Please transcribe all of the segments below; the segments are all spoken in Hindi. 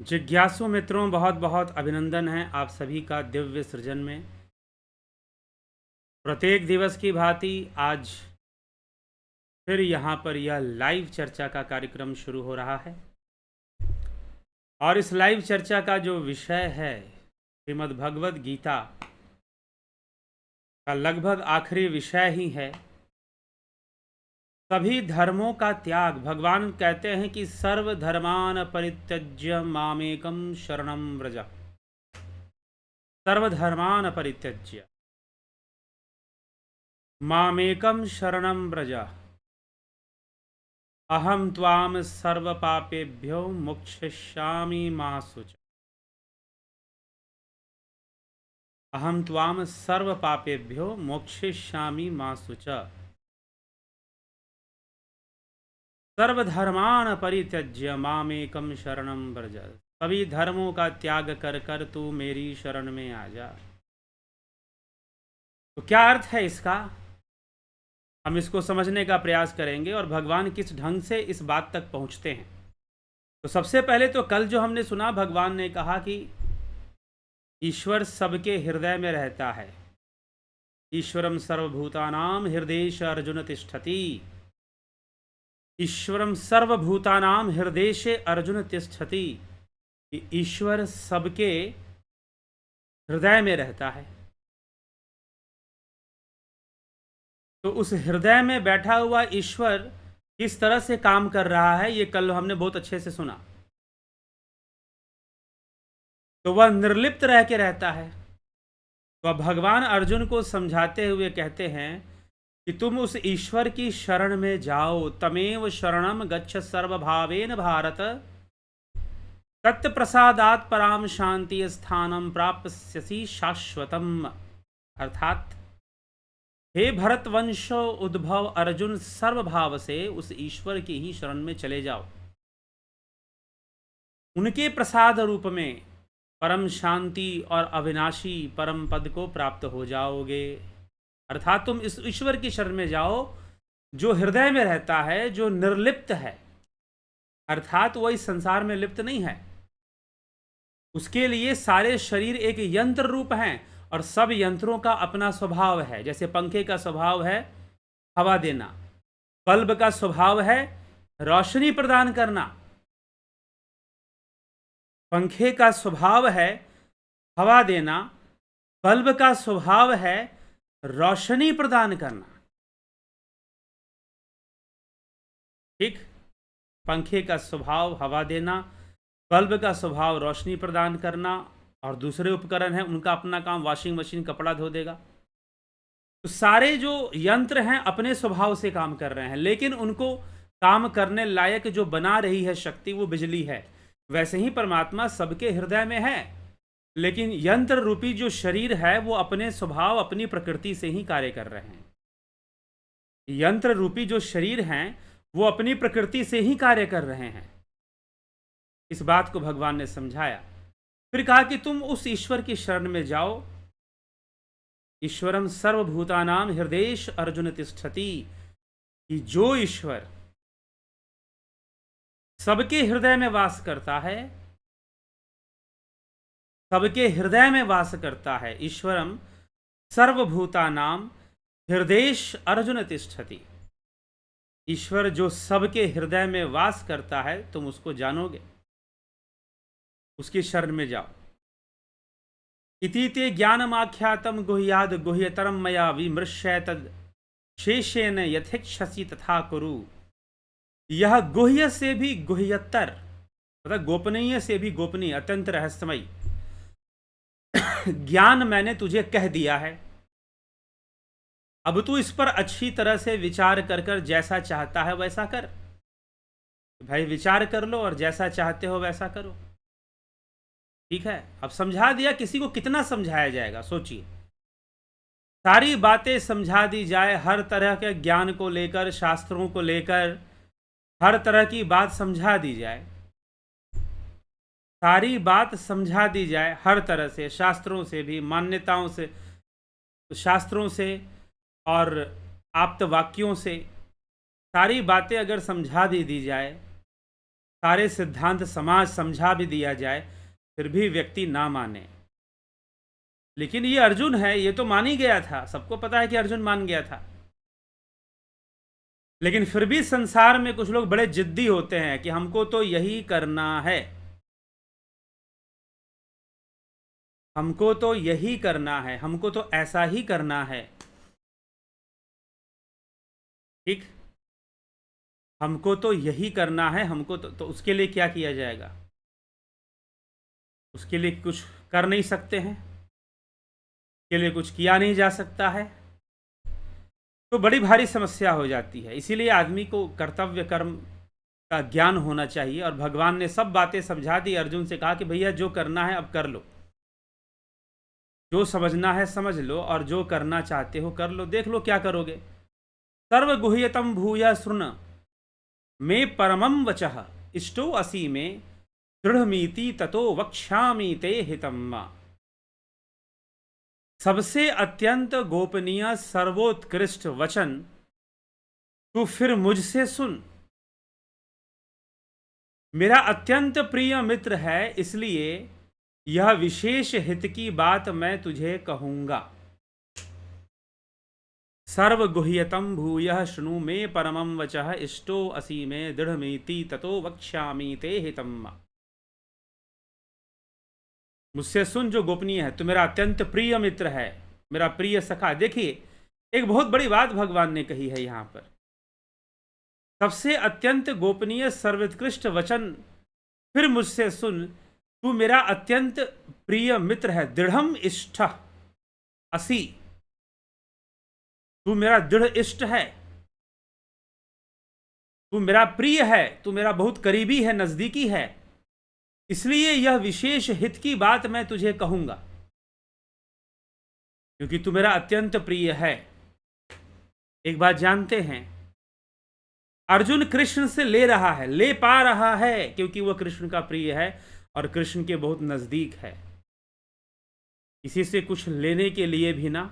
जिज्ञासु मित्रों, बहुत बहुत अभिनंदन है आप सभी का दिव्य सृजन में। प्रत्येक दिवस की भांति आज फिर यहाँ पर यह लाइव चर्चा का कार्यक्रम शुरू हो रहा है और इस लाइव चर्चा का जो विषय है श्रीमद् भगवद गीता का लगभग आखिरी विषय ही है। सभी धर्मों का त्याग। भगवान कहते हैं कि सर्व धर्मान परित्यज्य मामेकम शरणम व्रज। सर्वधर्मान परित्यज्य मामेकम शरणं व्रज, अहम त्वाम सर्व पापेभ्यो मोक्षयिष्यामि मा शुच। अहम त्वाम सर्व पापेभ्यो मोक्षयिष्यामि मा शुच। सर्वधर्मान परित्यज्य मामेकम शरणं व्रज। सभी धर्मों का त्याग कर कर तू मेरी शरण में आ जा। तो क्या अर्थ है इसका? हम इसको समझने का प्रयास करेंगे और भगवान किस ढंग से इस बात तक पहुंचते हैं। तो सबसे पहले तो कल जो हमने सुना, भगवान ने कहा कि ईश्वर सबके हृदय में रहता है। ईश्वरम सर्वभूतानाम हृदयेश अर्जुन तिष्ठति। ईश्वरम सर्वभूतानाम हृदयेश अर्जुन तिष्ठति। ईश्वर सबके हृदय में रहता है। तो उस हृदय में बैठा हुआ ईश्वर किस तरह से काम कर रहा है, ये कल हमने बहुत अच्छे से सुना। तो वह निर्लिप्त रह के रहता है। तो भगवान अर्जुन को समझाते हुए कहते हैं कि तुम उस ईश्वर की शरण में जाओ। तमेव शरणम गच्छ सर्वभावेन भारत, तत्प्रसादात् पराम शांति स्थानम प्राप्स्यसि शाश्वतम। अर्थात हे भरतवंश उद्भव अर्जुन, सर्वभाव से उस ईश्वर की ही शरण में चले जाओ। उनके प्रसाद रूप में परम शांति और अविनाशी परम पद को प्राप्त हो जाओगे। अर्थात तुम इस ईश्वर की शरण में जाओ जो हृदय में रहता है, जो निर्लिप्त है। अर्थात वह इस संसार में लिप्त नहीं है। उसके लिए सारे शरीर एक यंत्र रूप हैं और सब यंत्रों का अपना स्वभाव है। जैसे पंखे का स्वभाव है हवा देना, बल्ब का स्वभाव है रोशनी प्रदान करना। पंखे का स्वभाव है हवा देना, बल्ब का स्वभाव है रोशनी प्रदान करना। ठीक, पंखे का स्वभाव हवा देना, बल्ब का स्वभाव रोशनी प्रदान करना, और दूसरे उपकरण हैं उनका अपना काम वॉशिंग मशीन कपड़ा धो देगा। तो सारे जो यंत्र हैं अपने स्वभाव से काम कर रहे हैं, लेकिन उनको काम करने लायक जो बना रही है शक्ति वो बिजली है। वैसे ही परमात्मा सबके हृदय में है, लेकिन यंत्र रूपी जो शरीर है वो अपने स्वभाव अपनी प्रकृति से ही कार्य कर रहे हैं। यंत्र रूपी जो शरीर हैं वो अपनी प्रकृति से ही कार्य कर रहे हैं। इस बात को भगवान ने समझाया। फिर कहा कि तुम उस ईश्वर की शरण में जाओ। ईश्वरम सर्वभूतानाम हृदयेश अर्जुन तिष्ठति। कि जो ईश्वर सबके हृदय में वास करता है, सबके हृदय में वास करता है। ईश्वरम सर्वभूतानाम हृदयेश अर्जुन तिष्ठति। ईश्वर जो सबके हृदय में वास करता है, तुम उसको जानोगे, उसकी शरण में जाओ। इति ते ज्ञानमाख्यातम गुह्याद गुह्यतरम मया विमृश्य तद शेषेन यथेक्षसि तथा कुरु। यह गुह्य से भी गुह्यतर, मतलब गोपनीय से भी गोपनीय, अत्यंत रहस्यमय ज्ञान मैंने तुझे कह दिया है। अब तू इस पर अच्छी तरह से विचार कर कर जैसा चाहता है वैसा कर। भाई विचार कर लो और जैसा चाहते हो वैसा करो। ठीक है, अब समझा दिया, किसी को कितना समझाया जाएगा सोचिए। सारी बातें समझा दी जाए, हर तरह के ज्ञान को लेकर, शास्त्रों को लेकर हर तरह की बात समझा दी जाए। सारी बात समझा दी जाए हर तरह से, शास्त्रों से भी, मान्यताओं से, शास्त्रों से और आप्त वाक्यों से। सारी बातें अगर समझा दी जाए सारे सिद्धांत समाज समझा भी दिया जाए, फिर भी व्यक्ति ना माने। लेकिन ये अर्जुन है, ये तो मान ही गया था, सबको पता है कि अर्जुन मान गया था। लेकिन फिर भी संसार में कुछ लोग बड़े जिद्दी होते हैं कि हमको तो यही करना है, हमको तो यही करना है, हमको तो ऐसा ही करना है। ठीक, हमको तो यही करना है, हमको तो उसके लिए क्या किया जाएगा? उसके लिए कुछ कर नहीं सकते हैं, के लिए कुछ किया नहीं जा सकता है, तो बड़ी भारी समस्या हो जाती है। इसीलिए आदमी को कर्तव्य कर्म का ज्ञान होना चाहिए। और भगवान ने सब बातें समझा दी, अर्जुन से कहा कि भैया जो करना है अब कर लो, जो समझना है समझ लो, और जो करना चाहते हो कर लो, देख लो क्या करोगे। सर्वगुह्यतम भूय शृण मे परमं वचः इष्टो असि में दृढ़मीति ततो वक्ष्यामि ते हितम्। सबसे अत्यंत गोपनीय सर्वोत्कृष्ट वचन तू फिर मुझसे सुन। मेरा अत्यंत प्रिय मित्र है, इसलिए यह विशेष हित की बात मैं तुझे कहूंगा। सर्वगुह्यतम भूयः शृणु मे परमं वचः इष्टो असि में दृढ़मीति ततो वक्ष्यामि ते हितम्। मुझसे सुन जो गोपनीय है, तू मेरा अत्यंत प्रिय मित्र है, मेरा प्रिय सखा। देखिए, एक बहुत बड़ी बात भगवान ने कही है यहां पर। सबसे अत्यंत गोपनीय सर्वोत्कृष्ट वचन फिर मुझसे सुन, तू मेरा अत्यंत प्रिय मित्र है, दृढ़म इष्ट असि, तू मेरा दृढ़ इष्ट है, तू मेरा प्रिय है, तू मेरा बहुत करीबी है, नजदीकी है, इसलिए यह विशेष हित की बात मैं तुझे कहूंगा, क्योंकि तू मेरा अत्यंत प्रिय है। एक बात जानते हैं, अर्जुन कृष्ण से ले रहा है, ले पा रहा है, क्योंकि वह कृष्ण का प्रिय है और कृष्ण के बहुत नजदीक है। किसी से कुछ लेने के लिए भी ना,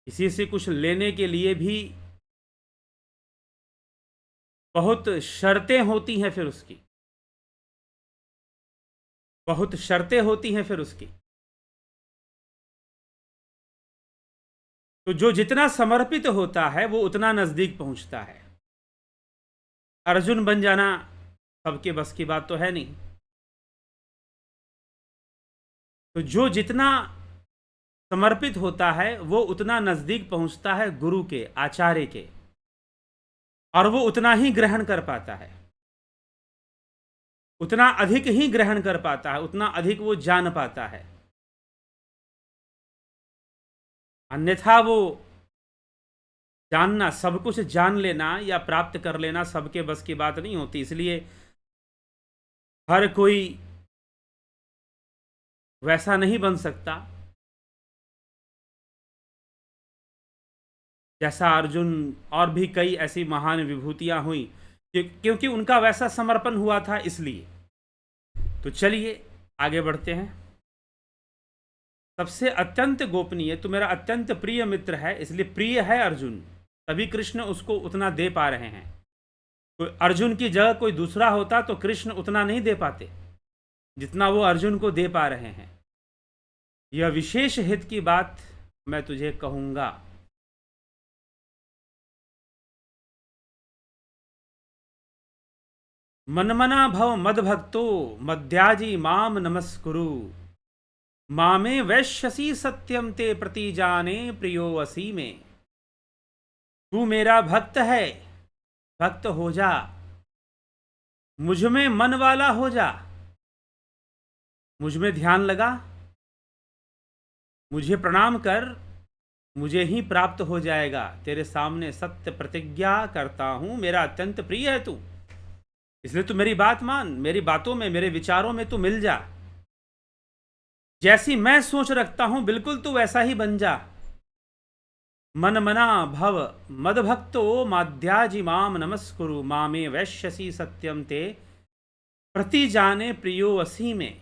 किसी से कुछ लेने के लिए भी बहुत शर्तें होती हैं, फिर उसकी बहुत शर्तें होती हैं फिर उसकी। तो जो जितना समर्पित होता है वो उतना नजदीक पहुंचता है। अर्जुन बन जाना सबके बस की बात तो है नहीं। तो जो जितना समर्पित होता है वो उतना नजदीक पहुंचता है गुरु के, आचार्य के, और वो उतना ही ग्रहण कर पाता है, उतना अधिक ही ग्रहण कर पाता है, उतना अधिक वो जान पाता है। अन्यथा वो जानना, सब कुछ जान लेना या प्राप्त कर लेना सबके बस की बात नहीं होती। इसलिए हर कोई वैसा नहीं बन सकता जैसा अर्जुन, और भी कई ऐसी महान विभूतियां हुई क्योंकि उनका वैसा समर्पण हुआ था इसलिए। तो चलिए आगे बढ़ते हैं। सबसे अत्यंत गोपनीय, तो मेरा अत्यंत प्रिय मित्र है, इसलिए प्रिय है अर्जुन, तभी कृष्ण उसको उतना दे पा रहे हैं। तो अर्जुन की जगह कोई दूसरा होता तो कृष्ण उतना नहीं दे पाते जितना वो अर्जुन को दे पा रहे हैं। यह विशेष हित की बात मैं तुझे कहूंगा। मनमना भव मदभक्तो मद्याजी माम नमस्कुरु, मामे वैश्यसी सत्यम ते प्रति जाने प्रियो असी में। तू मेरा भक्त है, भक्त हो जा, मुझ में मन वाला हो जा, मुझ में ध्यान लगा, मुझे प्रणाम कर, मुझे ही प्राप्त हो जाएगा। तेरे सामने सत्य प्रतिज्ञा करता हूं, मेरा अत्यंत प्रिय है तू, इसलिए तू मेरी बात मान, मेरी बातों में, मेरे विचारों में तू मिल जा। जैसी मैं सोच रखता हूं बिल्कुल तू वैसा ही बन जा। मन मना भव मदभक्तो माध्याजी माम नमस्कुरु, मामे वैश्यसी सत्यम ते प्रति जाने प्रियो असी में।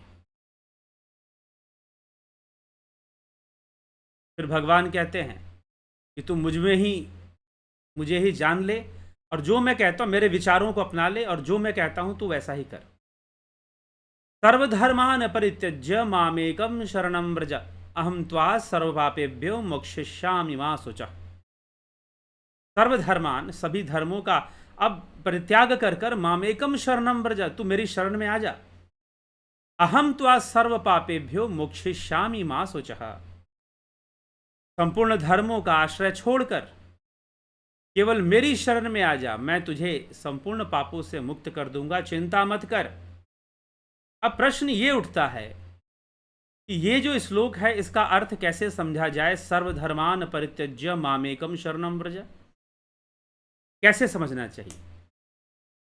फिर भगवान कहते हैं कि तू मुझ में ही, मुझे ही जान ले और जो मैं कहता हूं मेरे विचारों को अपना ले, और जो मैं कहता हूं तू वैसा ही कर। सर्वधर्मान परित्यज्य मामेकम शरणं व्रज अहम त्वा सर्वपापेभ्यो मोक्षयिष्यामि मा शुचः। सर्वधर्मान, सभी धर्मों का अब परित्याग कर कर मामेकम शरणं व्रज, तू मेरी शरण में आ जा। अहम त्वा सर्व पापेभ्यो मोक्षयिष्यामि मा शुचः। संपूर्ण धर्मों का आश्रय छोड़कर केवल मेरी शरण में आ जा, मैं तुझे संपूर्ण पापों से मुक्त कर दूंगा, चिंता मत कर। अब प्रश्न ये उठता है कि ये जो श्लोक है इसका अर्थ कैसे समझा जाए? सर्वधर्मान परित्यज्य मामेकम शरणं व्रज, कैसे समझना चाहिए?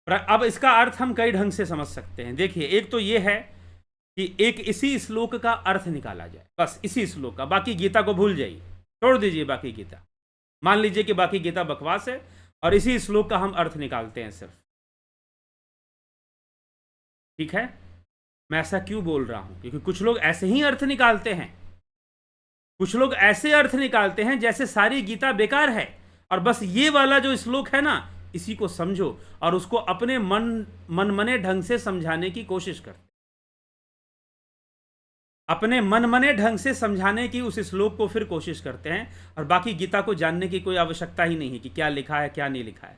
अब इसका अर्थ हम कई ढंग से समझ सकते हैं। देखिए, एक तो ये है कि एक इसी श्लोक का अर्थ निकाला जाए, बस इसी श्लोक का, बाकी गीता को भूल जाइए, छोड़ दीजिए बाकी गीता। मान लीजिए कि बाकी गीता बकवास है और इसी श्लोक का हम अर्थ निकालते हैं सिर्फ, ठीक है? मैं ऐसा क्यों बोल रहा हूं? क्योंकि कुछ लोग ऐसे ही अर्थ निकालते हैं, कुछ लोग ऐसे अर्थ निकालते हैं जैसे सारी गीता बेकार है, और बस ये वाला जो श्लोक है ना, इसी को समझो और उसको अपने मनमने ढंग से समझाने की कोशिश करते, अपने मनमने ढंग से समझाने की उस श्लोक को फिर कोशिश करते हैं, और बाकी गीता को जानने की कोई आवश्यकता ही नहीं है कि क्या लिखा है क्या नहीं लिखा है।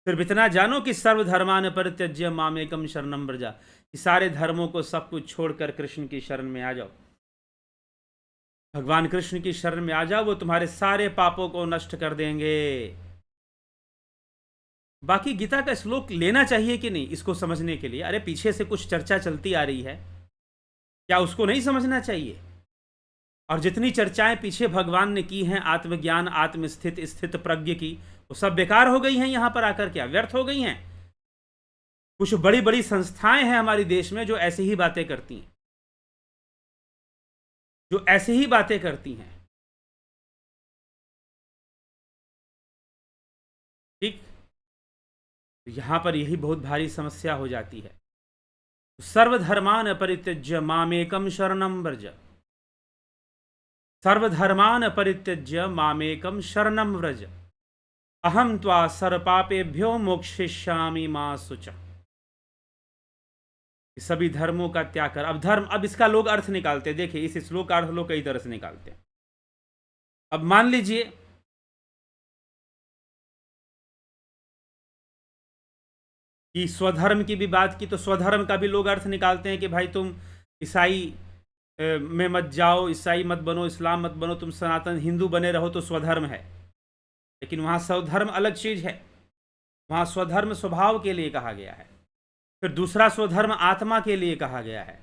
सिर्फ इतना जानो कि सर्वधर्मान परित्यज्य मामेकम शरणं व्रज, कि सारे धर्मों को सब कुछ छोड़कर कृष्ण की शरण में आ जाओ, भगवान कृष्ण की शरण में आ जाओ, वो तुम्हारे सारे पापों को नष्ट कर देंगे। बाकी गीता का श्लोक लेना चाहिए कि नहीं इसको समझने के लिए? अरे पीछे से कुछ चर्चा चलती आ रही है, क्या उसको नहीं समझना चाहिए? और जितनी चर्चाएं पीछे भगवान ने की हैं आत्मज्ञान, आत्मस्थित, स्थित प्रज्ञ की, वो सब बेकार हो गई हैं, यहां पर आकर क्या व्यर्थ हो गई हैं? कुछ बड़ी बड़ी संस्थाएं हैं हमारे देश में जो ऐसे ही बातें करती हैं, जो ऐसे ही बातें करती हैं, ठीक? यहां पर यही बहुत भारी समस्या हो जाती है। सर्वधर्मान परित्यज्य मामेकम शरणं व्रज, सर्वधर्मान परित्यज्य मामेकम शरणं व्रज अहम त्वा सर्वपापेभ्यो मोक्षयिष्यामि मा शुचः। सभी धर्मों का त्याग कर, अब धर्म, अब इसका लोग अर्थ निकालते हैं। देखिए, इस श्लोक का अर्थ लोग कई तरह से निकालते हैं। अब मान लीजिए कि स्वधर्म की भी बात की, तो स्वधर्म का भी लोग अर्थ निकालते हैं कि भाई तुम ईसाई में मत जाओ, ईसाई मत बनो, इस्लाम मत बनो, तुम सनातन हिंदू बने रहो तो स्वधर्म है। लेकिन वहाँ स्वधर्म अलग चीज़ है, वहाँ स्वधर्म स्वभाव के लिए कहा गया है, फिर दूसरा स्वधर्म आत्मा के लिए कहा गया है,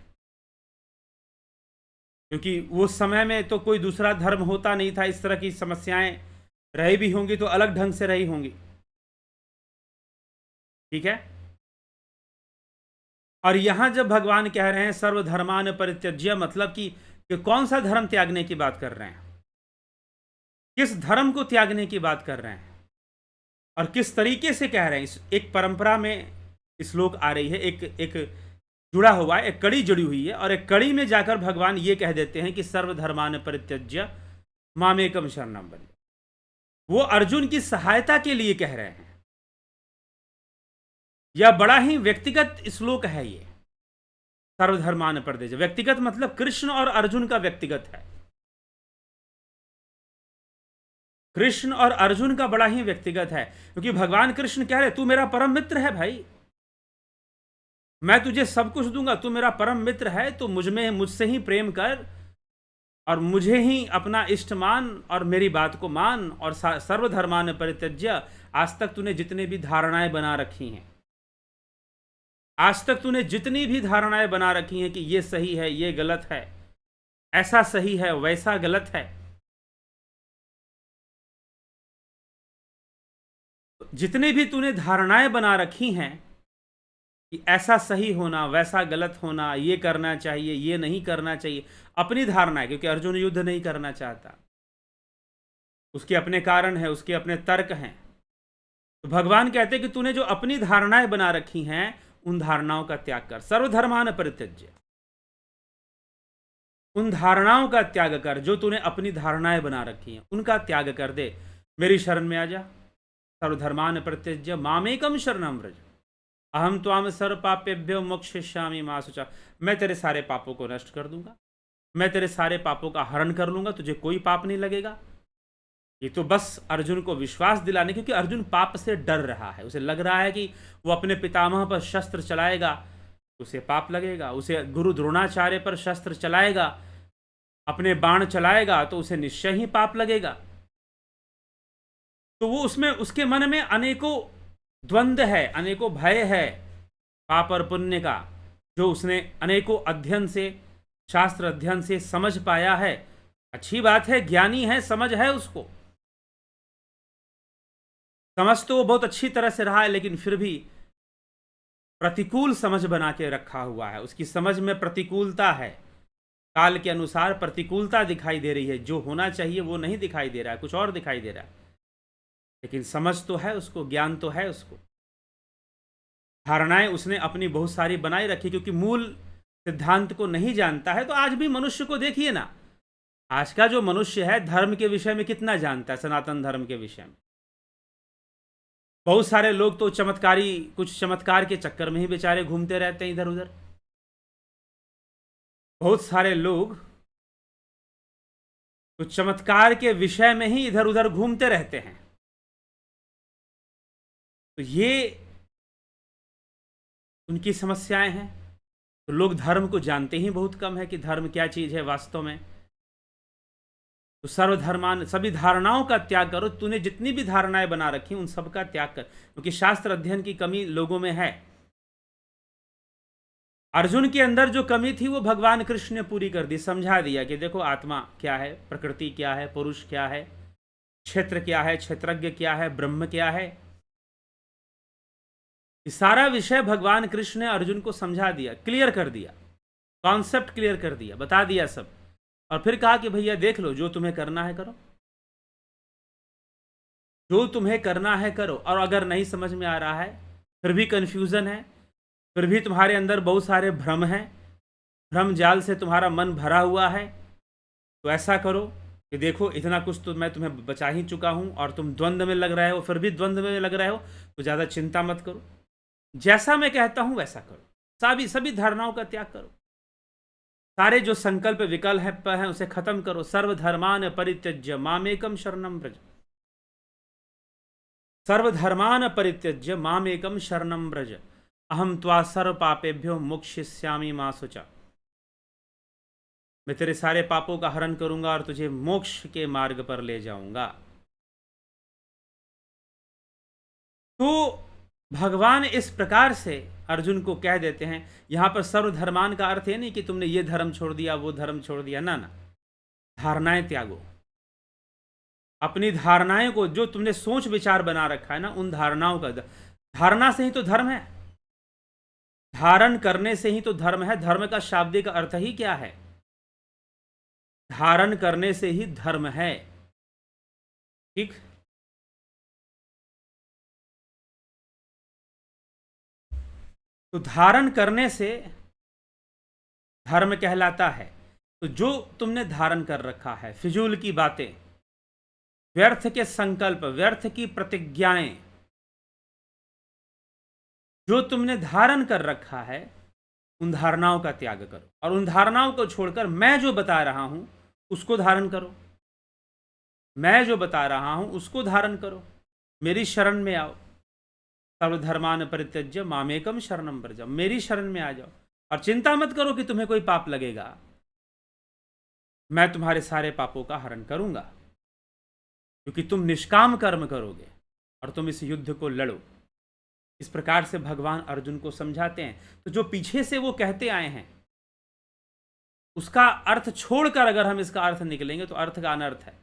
क्योंकि उस समय में तो कोई दूसरा धर्म होता नहीं था, इस तरह की समस्याएं रही भी होंगी तो अलग ढंग से रही होंगी, ठीक है? और यहां जब भगवान कह रहे हैं सर्वधर्मान परित्यज्य, मतलब कि कौन सा धर्म त्यागने की बात कर रहे हैं, किस धर्म को त्यागने की बात कर रहे हैं, और किस तरीके से कह रहे हैं? एक परंपरा में श्लोक आ रही है, एक जुड़ा हुआ है, एक कड़ी जुड़ी हुई है, और एक कड़ी में जाकर भगवान ये कह देते हैं कि सर्वधर्मान परित्यज्य मामेकम शरणं व्रज। वो अर्जुन की सहायता के लिए कह रहे हैं। यह बड़ा ही व्यक्तिगत श्लोक है ये, सर्वधर्मान परित्यज्य। व्यक्तिगत मतलब कृष्ण और अर्जुन का व्यक्तिगत है, कृष्ण और अर्जुन का बड़ा ही व्यक्तिगत है, क्योंकि भगवान कृष्ण कह रहे तू मेरा परम मित्र है भाई, मैं तुझे सब कुछ दूंगा, तू मेरा परम मित्र है, तो मुझसे ही प्रेम कर और मुझे ही अपना इष्ट मान और मेरी बात को मान। और सर्वधर्मान परित्यज्य, आज तक तूने जितने भी धारणाएं बना रखी हैं, आज तक तूने जितनी भी धारणाएं बना रखी हैं कि ये सही है ये गलत है, ऐसा सही है वैसा गलत है, जितने भी तूने धारणाएं बना रखी हैं कि ऐसा सही होना वैसा गलत होना, ये करना चाहिए ये नहीं करना चाहिए, अपनी धारणा है, क्योंकि अर्जुन युद्ध नहीं करना चाहता, उसके अपने कारण है, उसके अपने तर्क हैं। तो भगवान कहते हैं कि तूने जो अपनी धारणाएं बना रखी हैं उन धारणाओं का त्याग कर, सर्वधर्मान परित्यज्य, उन धारणाओं का त्याग कर, जो तूने अपनी धारणाएं बना रखी हैं उनका त्याग कर दे, मेरी शरण में आ जा, सर्वधर्मान परित्यज्य मामेकम शरणम व्रज अहम त्वाम सर्व पापेभ्यो मोक्षयिष्यामि मा शुचा। मैं तेरे सारे पापों को नष्ट कर दूंगा, मैं तेरे सारे पापों का हरण कर लूंगा, तुझे कोई पाप नहीं लगेगा। ये तो बस अर्जुन को विश्वास दिलाने, क्योंकि अर्जुन पाप से डर रहा है। उसे लग रहा है कि वो अपने पितामह पर शस्त्र चलाएगा उसे पाप लगेगा, उसे गुरु द्रोणाचार्य पर शस्त्र चलाएगा, अपने बाण चलाएगा तो उसे निश्चय ही पाप लगेगा। तो वो उसमें, उसके मन में अनेकों द्वंद्व है, अनेकों भय है पाप और पुण्य का, जो उसने अनेकों अध्ययन से, शास्त्र अध्ययन से समझ पाया है। अच्छी बात है, ज्ञानी है, समझ है उसको, समझ तो वो बहुत अच्छी तरह से रहा है, लेकिन फिर भी प्रतिकूल समझ बना के रखा हुआ है। उसकी समझ में प्रतिकूलता है, काल के अनुसार प्रतिकूलता दिखाई दे रही है। जो होना चाहिए वो नहीं दिखाई दे रहा है, कुछ और दिखाई दे रहा है। लेकिन समझ तो है उसको, ज्ञान तो है उसको। धारणाएं उसने अपनी बहुत सारी बनाई रखी, क्योंकि मूल सिद्धांत को नहीं जानता है। तो आज भी मनुष्य को देखिए ना, आज का जो मनुष्य है धर्म के विषय में कितना जानता है, सनातन धर्म के विषय में। बहुत सारे लोग तो चमत्कारी, कुछ चमत्कार के चक्कर में ही बेचारे घूमते रहते हैं इधर उधर। बहुत सारे लोग कुछ चमत्कार के विषय में ही इधर उधर घूमते रहते हैं। तो ये उनकी समस्याएं हैं। तो लोग धर्म को जानते ही बहुत कम है कि धर्म क्या चीज है वास्तव में। तो सर्वधर्मान, सभी धारणाओं का त्याग करो। तूने जितनी भी धारणाएं बना रखी उन सब का त्याग कर, क्योंकि शास्त्र अध्ययन की कमी लोगों में है। अर्जुन के अंदर जो कमी थी वो भगवान कृष्ण ने पूरी कर दी, समझा दिया कि देखो आत्मा क्या है, प्रकृति क्या है, पुरुष क्या है, क्षेत्र क्या है, क्षेत्रज्ञ क्या है, ब्रह्म क्या है। सारा विषय भगवान कृष्ण ने अर्जुन को समझा दिया, क्लियर कर दिया, कॉन्सेप्ट क्लियर कर दिया, बता दिया सब। और फिर कहा कि भैया देख लो, जो तुम्हें करना है करो, जो तुम्हें करना है करो। और अगर नहीं समझ में आ रहा है, फिर भी कन्फ्यूजन है, फिर भी तुम्हारे अंदर बहुत सारे भ्रम हैं, भ्रम जाल से तुम्हारा मन भरा हुआ है, तो ऐसा करो कि देखो इतना कुछ तो मैं तुम्हें बचा ही चुका हूं, और तुम द्वंद्व में लग रहे हो, फिर भी द्वंद्व में लग रहे हो, तो ज़्यादा चिंता मत करो, जैसा मैं कहता हूं वैसा करो। सभी धारणाओं का त्याग करो, सारे जो संकल्प विकल्प हैं उसे खत्म करो। सर्वधर्मान परित्यज्य मामेकम शरणम व्रज, सर्वधर्मान परित्यज्य मामेकम शरणम व्रज अहम त्वा सर्व पापेभ्यो मोक्षयिष्यामि मा शुचा। मैं तेरे सारे पापों का हरण करूंगा और तुझे मोक्ष के मार्ग पर ले जाऊंगा। तो भगवान इस प्रकार से अर्जुन को कह देते हैं। यहां पर सर्वधर्मान का अर्थ है नहीं कि तुमने ये धर्म छोड़ दिया, वो धर्म छोड़ दिया, ना ना, धारणाएं त्यागो। अपनी धारणाएं को, जो तुमने सोच विचार बना रखा है ना, उन धारणाओं का, धारणा से ही तो धर्म है, धारण करने से ही तो धर्म है। धर्म का शाब्दिक अर्थ ही क्या है? धारण करने से ही धर्म है। ठीक, तो धारण करने से धर्म कहलाता है। तो जो तुमने धारण कर रखा है, फिजूल की बातें, व्यर्थ के संकल्प, व्यर्थ की प्रतिज्ञाएं, जो तुमने धारण कर रखा है, उन धारणाओं का त्याग करो, और उन धारणाओं को छोड़कर मैं जो बता रहा हूं उसको धारण करो। मैं जो बता रहा हूं उसको धारण करो, मेरी शरण में आओ। सर्वधर्मान परित्यज्य मामेकम शरणम व्रज, मेरी शरण में आ जाओ, और चिंता मत करो कि तुम्हें कोई पाप लगेगा। मैं तुम्हारे सारे पापों का हरण करूंगा, क्योंकि तुम निष्काम कर्म करोगे और तुम इस युद्ध को लड़ो। इस प्रकार से भगवान अर्जुन को समझाते हैं। तो जो पीछे से वो कहते आए हैं, उसका अर्थ छोड़कर अगर हम इसका अर्थ निकलेंगे तो अर्थ का अनर्थ है।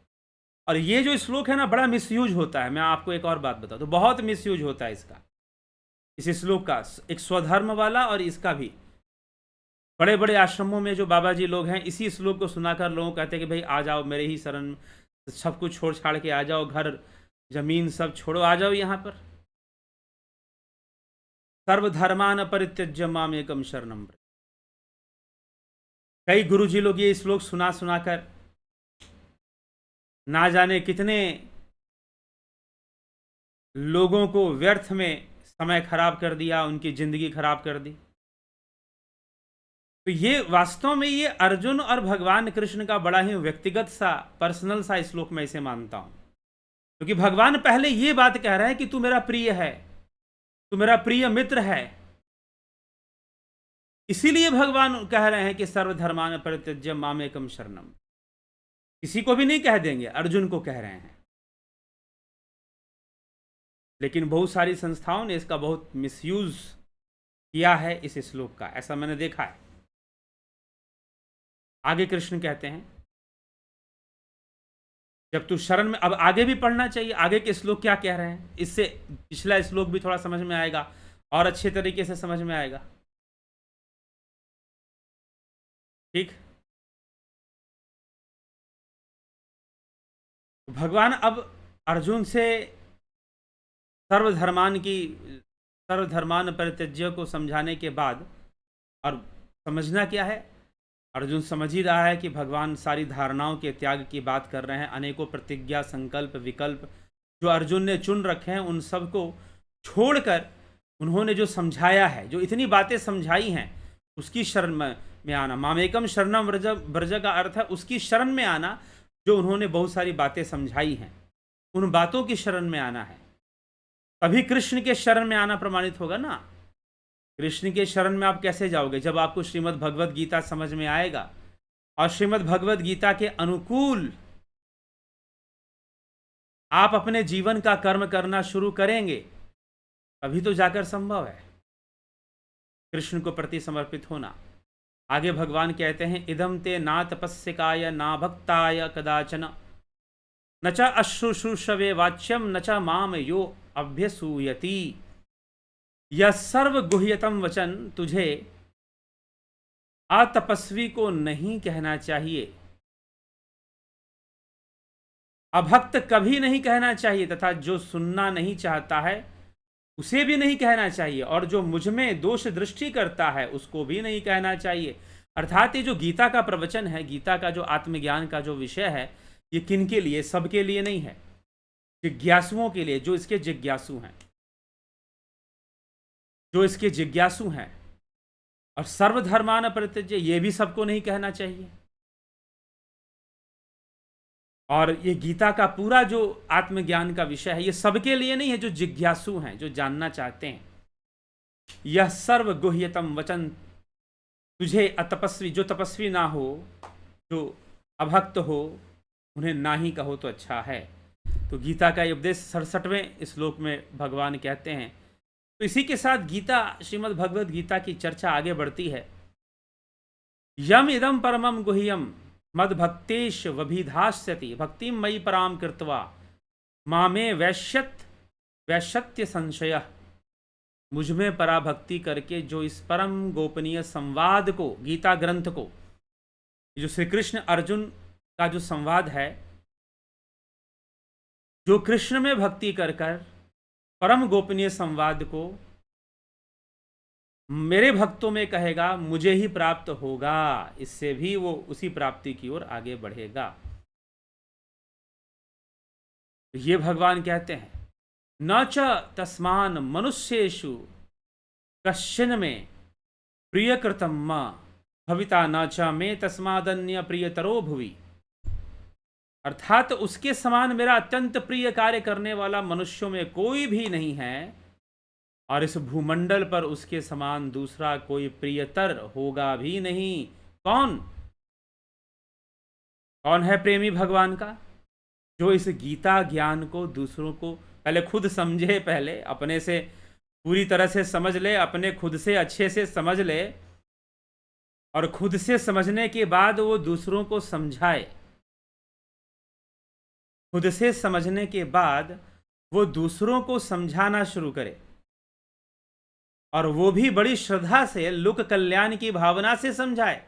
और ये जो श्लोक है ना, बड़ा मिसयूज होता है। मैं आपको एक और बात बताऊं, तो बहुत मिसयूज होता है इसका, इस श्लोक का, एक स्वधर्म वाला और इसका भी। बड़े बड़े आश्रमों में जो बाबा जी लोग हैं, इसी श्लोक को सुनाकर लोगों कहते हैं कि भाई आ जाओ मेरे ही शरण, सब कुछ छोड़ छाड़ के आ जाओ, घर जमीन सब छोड़ो, आ जाओ यहाँ पर। सर्वधर्मान परित्यज्य मामेकम शरणम व्रज। कई गुरुजी लोग ये श्लोक सुना सुनाकर ना जाने कितने लोगों को व्यर्थ में समय खराब कर दिया, उनकी जिंदगी खराब कर दी। तो ये वास्तव में ये अर्जुन और भगवान कृष्ण का बड़ा ही व्यक्तिगत सा, पर्सनल सा श्लोक मैं इसे मानता हूं, क्योंकि भगवान पहले ये बात कह रहे हैं कि तू मेरा प्रिय है, तू मेरा प्रिय मित्र है। इसीलिए भगवान कह रहे हैं कि सर्वधर्मान परित्यज्य मामेकम शरणम। किसी को भी नहीं कह देंगे, अर्जुन को कह रहे हैं। लेकिन बहुत सारी संस्थाओं ने इसका बहुत मिसयूज किया है इस श्लोक का, ऐसा मैंने देखा है। आगे कृष्ण कहते हैं, जब तू शरण में, अब आगे भी पढ़ना चाहिए, आगे के श्लोक क्या कह रहे हैं, इससे पिछला श्लोक भी थोड़ा समझ में आएगा और अच्छे तरीके से समझ में आएगा। ठीक, भगवान अब अर्जुन से सर्वधर्मान परित्यज्य को समझाने के बाद, और समझना क्या है, अर्जुन समझ ही रहा है कि भगवान सारी धारणाओं के त्याग की बात कर रहे हैं। अनेकों प्रतिज्ञा, संकल्प, विकल्प जो अर्जुन ने चुन रखे हैं, उन सब को छोड़कर उन्होंने जो समझाया है, जो इतनी बातें समझाई हैं, उसकी शरण में आना। मामेकम शरणम व्रज का अर्थ है उसकी शरण में आना। जो उन्होंने बहुत सारी बातें समझाई हैं, उन बातों की शरण में आना है, तभी कृष्ण के शरण में आना प्रमाणित होगा ना। कृष्ण के शरण में आप कैसे जाओगे? जब आपको श्रीमद् भगवद गीता समझ में आएगा और श्रीमद् भगवद गीता के अनुकूल आप अपने जीवन का कर्म करना शुरू करेंगे, तभी तो जाकर संभव है कृष्ण को प्रति समर्पित होना। आगे भगवान कहते हैं, इदम ते ना तपस्यकाय ना भक्ताय कदाचन न च अश्रुश्रूषवे वाच्यम न च माम यो अभ्यसूयति। यह सर्व गुह्यतम वचन तुझे अतपस्वी को नहीं कहना चाहिए, अभक्त कभी नहीं कहना चाहिए, तथा जो सुनना नहीं चाहता है उसे भी नहीं कहना चाहिए, और जो मुझ में दोष दृष्टि करता है उसको भी नहीं कहना चाहिए। अर्थात ये जो गीता का प्रवचन है, गीता का जो आत्मज्ञान का जो विषय है, ये किन के लिए? सबके लिए नहीं है, जिज्ञासुओं के लिए, जो इसके जिज्ञासु हैं, जो इसके जिज्ञासु हैं। और सर्वधर्मान परित्यज्य, ये भी सबको नहीं कहना चाहिए। और ये गीता का पूरा जो आत्मज्ञान का विषय है, ये सबके लिए नहीं है, जो जिज्ञासु हैं, जो जानना चाहते हैं। यह सर्व गुह्यतम वचन तुझे अतपस्वी, जो तपस्वी ना हो, जो अभक्त हो, उन्हें ना ही कहो तो अच्छा है। तो गीता का ये उपदेश 67वें श्लोक में भगवान कहते हैं। तो इसी के साथ गीता, श्रीमद् भगवद गीता की चर्चा आगे बढ़ती है। यम इदम परमम गुह्यम मद भक्तेश वभिधास्यति भक्तिम मयि पराम कृत्वा मामे वैश्यत्य संशय। मुझ में पराभक्ति करके जो इस परम गोपनीय संवाद को, गीता ग्रंथ को, जो श्री कृष्ण अर्जुन का जो संवाद है, जो कृष्ण में भक्ति कर कर परम गोपनीय संवाद को मेरे भक्तों में कहेगा, मुझे ही प्राप्त होगा, इससे भी वो उसी प्राप्ति की ओर आगे बढ़ेगा। ये भगवान कहते हैं, न च तस्मान मनुष्येषु कश्चन में प्रियकृतम भविता न च मे तस्मादन्य प्रियतरो भुवि। अर्थात उसके समान मेरा अत्यंत प्रिय कार्य करने वाला मनुष्यों में कोई भी नहीं है, और इस भूमंडल पर उसके समान दूसरा कोई प्रियतर होगा भी नहीं। कौन कौन है प्रेमी भगवान का? जो इस गीता ज्ञान को दूसरों को पहले खुद समझे, पहले अपने से पूरी तरह से समझ ले, अपने खुद से अच्छे से समझ ले, और खुद से समझने के बाद वो दूसरों को समझाए। खुद से समझने के बाद वो दूसरों को समझाना शुरू करे, और वो भी बड़ी श्रद्धा से लोक कल्याण की भावना से समझाए।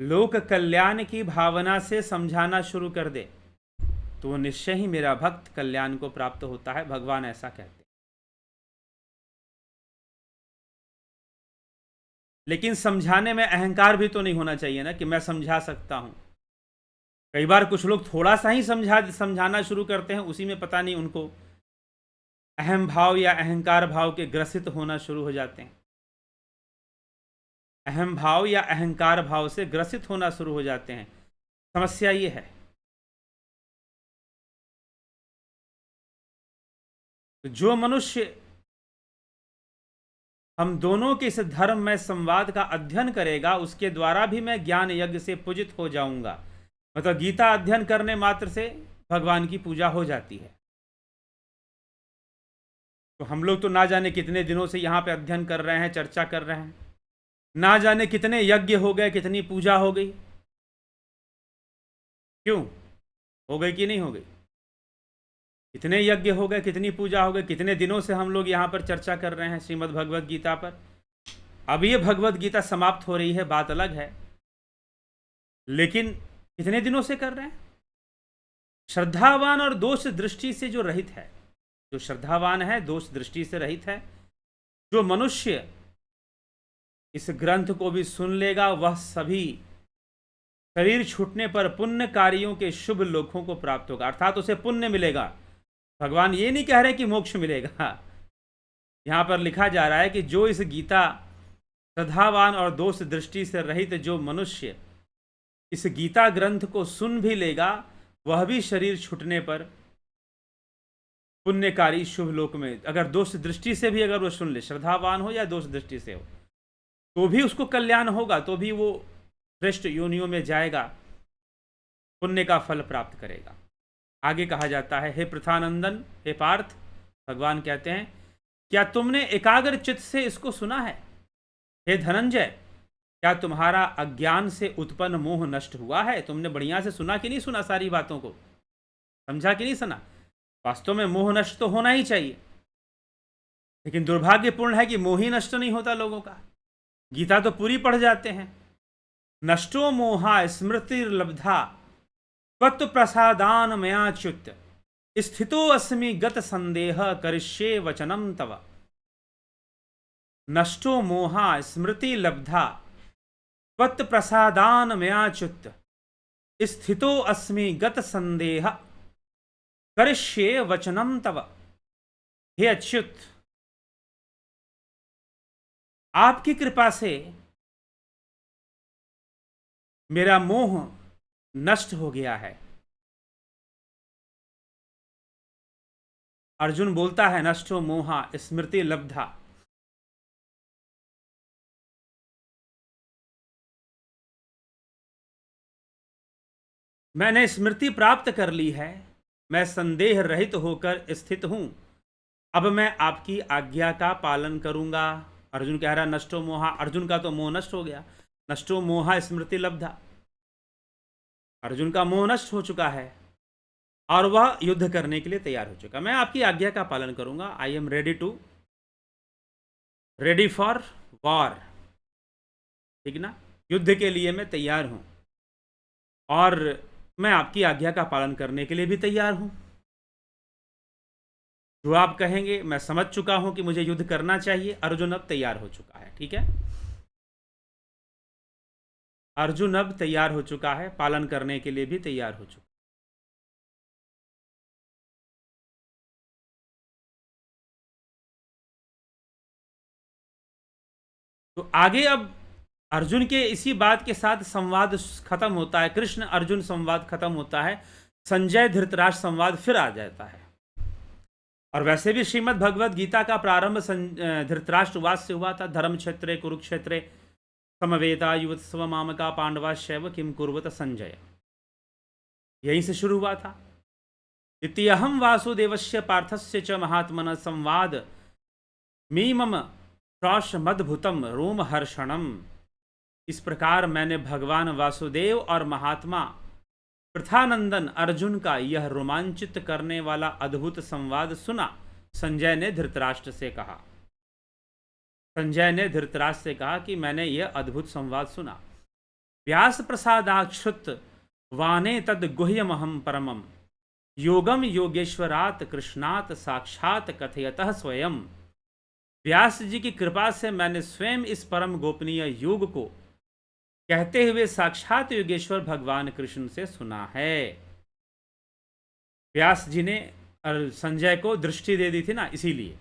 लोक कल्याण की भावना से समझाना शुरू कर दे तो निश्चय ही मेरा भक्त कल्याण को प्राप्त होता है। भगवान ऐसा कहते हैं। लेकिन समझाने में अहंकार भी तो नहीं होना चाहिए ना, कि मैं समझा सकता हूं। कई बार कुछ लोग थोड़ा सा ही समझाना शुरू करते हैं, उसी में पता नहीं उनको अहम भाव या अहंकार भाव के ग्रसित होना शुरू हो जाते हैं। अहम भाव या अहंकार भाव से ग्रसित होना शुरू हो जाते हैं। समस्या ये है। तो जो मनुष्य हम दोनों के इस धर्म में संवाद का अध्ययन करेगा, उसके द्वारा भी मैं ज्ञान यज्ञ से पूजित हो जाऊंगा। मतलब गीता अध्ययन करने मात्र से भगवान की पूजा हो जाती है। तो हम लोग तो ना जाने कितने दिनों से यहाँ पे अध्ययन कर रहे हैं, चर्चा कर रहे हैं, ना जाने कितने यज्ञ हो गए, कितनी पूजा हो गई। क्यों हो गई कि नहीं हो गई? कितने यज्ञ हो गए, कितनी पूजा हो गई, कितने दिनों से हम लोग यहाँ पर चर्चा कर रहे हैं श्रीमद् भगवद गीता पर। अब ये भगवद गीता समाप्त हो रही है, बात अलग है, लेकिन कितने दिनों से कर रहे हैं? श्रद्धावान और दोष दृष्टि से जो रहित है, जो श्रद्धावान है, दोष दृष्टि से रहित है, जो मनुष्य इस ग्रंथ को भी सुन लेगा, वह सभी शरीर छूटने पर पुण्य कार्यों के शुभ लोकों को प्राप्त होगा, अर्थात उसे पुण्य मिलेगा। भगवान ये नहीं कह रहे कि मोक्ष मिलेगा। यहां पर लिखा जा रहा है कि जो इस गीता श्रद्धावान और दोष दृष्टि से रहित जो मनुष्य इस गीता ग्रंथ को सुन भी लेगा, वह भी शरीर छूटने पर पुण्यकारी शुभ लोक में, अगर दोष दृष्टि से भी अगर वो सुन ले, श्रद्धावान हो या दोष दृष्टि से हो, तो भी उसको कल्याण होगा, तो भी वो श्रेष्ठ योनियों में जाएगा, पुण्य का फल प्राप्त करेगा। आगे कहा जाता है, हे पृथानंदन, हे पार्थ, भगवान कहते हैं, क्या तुमने एकाग्र चित्त से इसको सुना है? हे धनंजय, क्या तुम्हारा अज्ञान से उत्पन्न मोह नष्ट हुआ है? तुमने बढ़िया से सुना कि नहीं सुना? सारी बातों को समझा कि नहीं सुना? वास्तव में मोह नष्ट तो होना ही चाहिए, लेकिन दुर्भाग्यपूर्ण है कि मोह ही नष्ट नहीं होता लोगों का। गीता तो पूरी पढ़ जाते हैं। नष्टो मोहा स्मृति लब्धा त्वत् प्रसादान मयाच्युत स्थितो अस्मि गत संदेह करिष्ये वचनम तव। नष्टो मोहा स्मृति लब्धा त्वत् प्रसादान मयाच्युत स्थितो अस्मि गत संदेह करिष्ये वचनम तव। हे अच्युत, आपकी कृपा से मेरा मोह नष्ट हो गया है। अर्जुन बोलता है, नष्टो मोहा स्मृति लब्धा। मैंने स्मृति प्राप्त कर ली है, मैं संदेह रहित होकर स्थित हूं। अब मैं आपकी आज्ञा का पालन करूंगा। अर्जुन कह रहा, नष्टो मोहा, अर्जुन का तो मोह नष्ट हो गया। नष्टो मोहा स्मृति लब्धा, अर्जुन का मोह नष्ट हो चुका है और वह युद्ध करने के लिए तैयार हो चुका। मैं आपकी आज्ञा का पालन करूंगा। I am ready for war, ठीक ना, युद्ध के लिए मैं तैयार हूं और मैं आपकी आज्ञा का पालन करने के लिए भी तैयार हूं। जो आप कहेंगे, मैं समझ चुका हूं कि मुझे युद्ध करना चाहिए। अर्जुन अब तैयार हो चुका है, ठीक है, अर्जुन अब तैयार हो चुका है, पालन करने के लिए भी तैयार हो चुका। तो आगे अब अर्जुन के इसी बात के साथ संवाद खत्म होता है। कृष्ण अर्जुन संवाद खत्म होता है, संजय धृतराष्ट्र संवाद फिर आ जाता है। और वैसे भी श्रीमद् भगवद गीता का प्रारंभ धृतराष्ट्रवाद से हुआ था। धर्म क्षेत्रे कुरुक्षेत्रे समवेता युवत्सव मामका पांडवा शैव किम कुर्वत संजय, यहीं से शुरू हुआ था। इत्यहम वासुदेवस्य पार्थस्य च महात्मन संवाद मीमम मद्भुतम रोमहर्षणम। इस प्रकार मैंने भगवान वासुदेव और महात्मा पृथानंदन अर्जुन का यह रोमांचित करने वाला अद्भुत संवाद सुना। संजय ने धृतराष्ट्र से कहा, संजय ने धृतराष्ट्र से कहा कि मैंने यह अद्भुत संवाद सुना। व्यास प्रसादाक्षुत वाने तद गुह्यमहम परमम योगम योगेश्वरात कृष्णात साक्षात कथयतः स्वयं। व्यास जी की कृपा से मैंने स्वयं इस परम गोपनीय योग को कहते हुए साक्षात योगेश्वर भगवान कृष्ण से सुना है। व्यास जी ने संजय को दृष्टि दे दी थी ना, इसीलिए।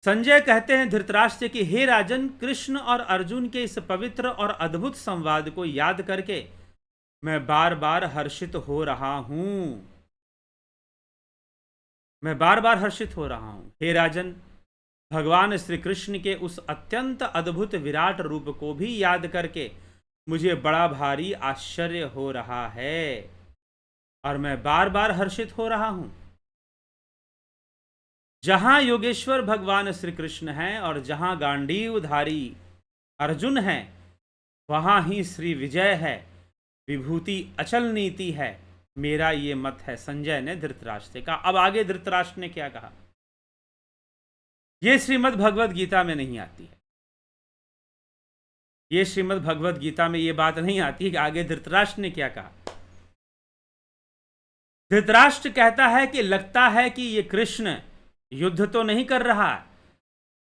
संजय कहते हैं धृतराष्ट्र कि हे राजन, कृष्ण और अर्जुन के इस पवित्र और अद्भुत संवाद को याद करके मैं बार बार हर्षित हो रहा हूं। मैं बार बार हर्षित हो रहा हूं। हे राजन, भगवान श्री कृष्ण के उस अत्यंत अद्भुत विराट रूप को भी याद करके मुझे बड़ा भारी आश्चर्य हो रहा है और मैं बार बार हर्षित हो रहा हूं। जहां योगेश्वर भगवान श्री कृष्ण हैं और जहां गांडीवधारी अर्जुन हैं, वहां ही श्री विजय है, विभूति अचल नीति है। मेरा ये मत है, संजय ने धृतराष्ट्र से कहा। अब आगे धृतराष्ट्र ने क्या कहा, यह श्रीमद् भगवद गीता में नहीं आती है। यह श्रीमद् भगवद गीता में यह बात नहीं आती है कि आगे धृतराष्ट्र ने क्या कहा। धृतराष्ट्र कहता है कि लगता है कि ये कृष्ण युद्ध तो नहीं कर रहा है,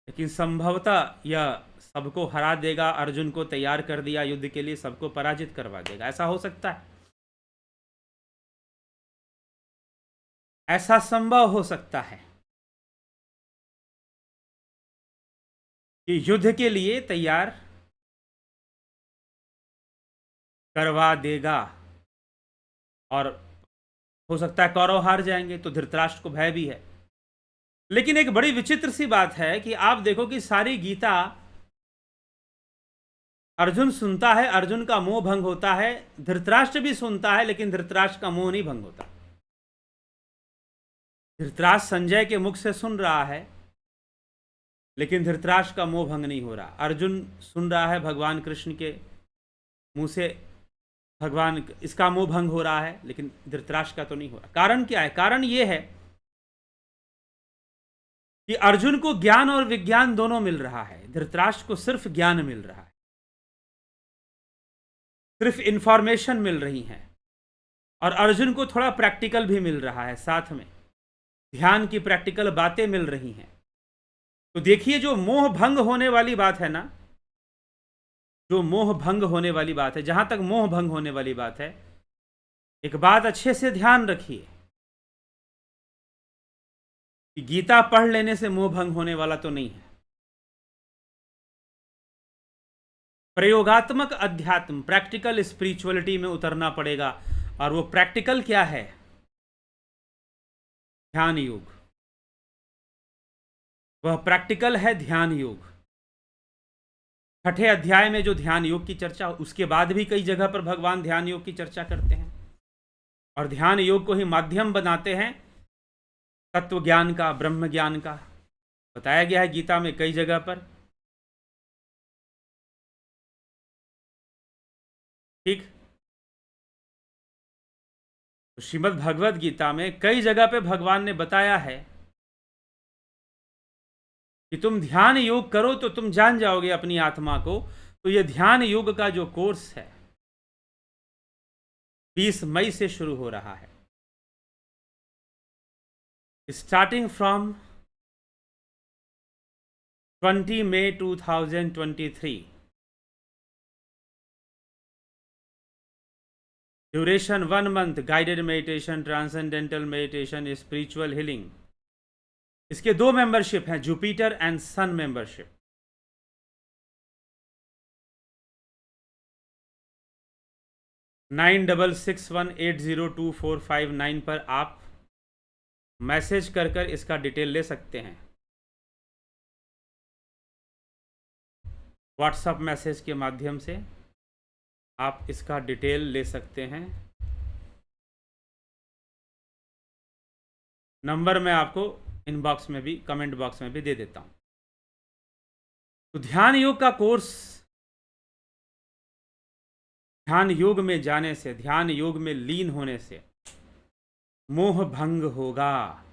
लेकिन संभवतः यह सबको हरा देगा, अर्जुन को तैयार कर दिया युद्ध के लिए, सबको पराजित करवा देगा। ऐसा हो सकता है, ऐसा संभव हो सकता है कि युद्ध के लिए तैयार करवा देगा और हो सकता है कौरव हार जाएंगे, तो धृतराष्ट्र को भय भी है। लेकिन एक बड़ी विचित्र सी बात है कि आप देखो कि सारी गीता अर्जुन सुनता है, अर्जुन का मोह भंग होता है, धृतराष्ट्र भी सुनता है, लेकिन धृतराष्ट्र का मोह नहीं भंग होता। धृतराष्ट्र संजय के मुख से सुन रहा है, लेकिन धृतराष्ट्र का मोह भंग नहीं हो रहा। अर्जुन सुन रहा है भगवान कृष्ण के मुंह से, भगवान इसका मोह भंग हो रहा है, लेकिन धृतराष्ट्र का तो नहीं हो रहा। कारण क्या है? कारण यह है कि अर्जुन को ज्ञान और विज्ञान दोनों मिल रहा है, धृतराष्ट्र को सिर्फ ज्ञान मिल रहा है, सिर्फ इंफॉर्मेशन मिल रही है। और अर्जुन को थोड़ा प्रैक्टिकल भी मिल रहा है, साथ में ध्यान की प्रैक्टिकल बातें मिल रही हैं। तो देखिए, जो मोह भंग होने वाली बात है ना, जो मोह भंग होने वाली बात है, जहां तक मोह भंग होने वाली बात है, एक बात अच्छे से ध्यान रखिए कि गीता पढ़ लेने से मोह भंग होने वाला तो नहीं है। प्रयोगात्मक अध्यात्म, प्रैक्टिकल स्पिरिचुअलिटी में उतरना पड़ेगा। और वो प्रैक्टिकल क्या है? ध्यान योग। वह प्रैक्टिकल है ध्यान योग। छठे अध्याय में जो ध्यान योग की चर्चा, उसके बाद भी कई जगह पर भगवान ध्यान योग की चर्चा करते हैं और ध्यान योग को ही माध्यम बनाते हैं तत्व ज्ञान का, ब्रह्म ज्ञान का। बताया गया है गीता में कई जगह पर। ठीक, तो श्रीमद् भगवद गीता में कई जगह पे भगवान ने बताया है कि तुम ध्यान योग करो तो तुम जान जाओगे अपनी आत्मा को। तो यह ध्यान योग का जो कोर्स है 20 मई से शुरू हो रहा है, starting from 20 May 2023। Duration 1 month, guided meditation, transcendental meditation, spiritual healing. इसके 2 मेंबरशिप हैं, जुपिटर एंड सन मेंबरशिप। $9661802459 पर आप मैसेज कर इसका डिटेल ले सकते हैं। व्हाट्सएप मैसेज के माध्यम से आप इसका डिटेल ले सकते हैं। नंबर मैं आपको इनबॉक्स में भी, कमेंट बॉक्स में भी दे देता हूं। तो ध्यान योग का कोर्स, ध्यान योग में जाने से, ध्यान योग में लीन होने से मोह भंग होगा,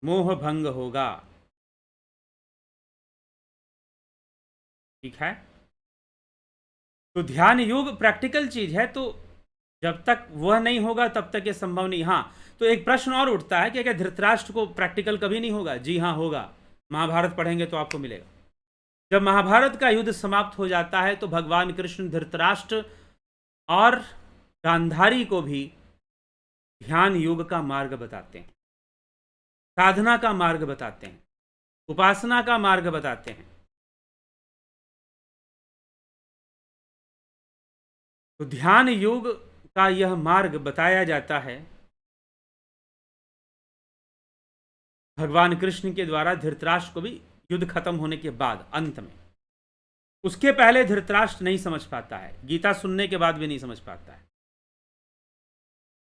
मोह भंग होगा। ठीक है, तो ध्यान योग प्रैक्टिकल चीज है, तो जब तक वह नहीं होगा तब तक ये संभव नहीं। हाँ, तो एक प्रश्न और उठता है कि क्या धृतराष्ट्र को प्रैक्टिकल कभी नहीं होगा? जी हाँ, होगा। महाभारत पढ़ेंगे तो आपको मिलेगा। जब महाभारत का युद्ध समाप्त हो जाता है तो भगवान कृष्ण धृतराष्ट्र और गांधारी को भी ध्यान योग का मार्ग बताते हैं, साधना का मार्ग बताते हैं, उपासना का मार्ग बताते हैं। तो ध्यान योग का यह मार्ग बताया जाता है भगवान कृष्ण के द्वारा धृतराष्ट्र को भी युद्ध खत्म होने के बाद अंत में। उसके पहले धृतराष्ट्र नहीं समझ पाता है, गीता सुनने के बाद भी नहीं समझ पाता है।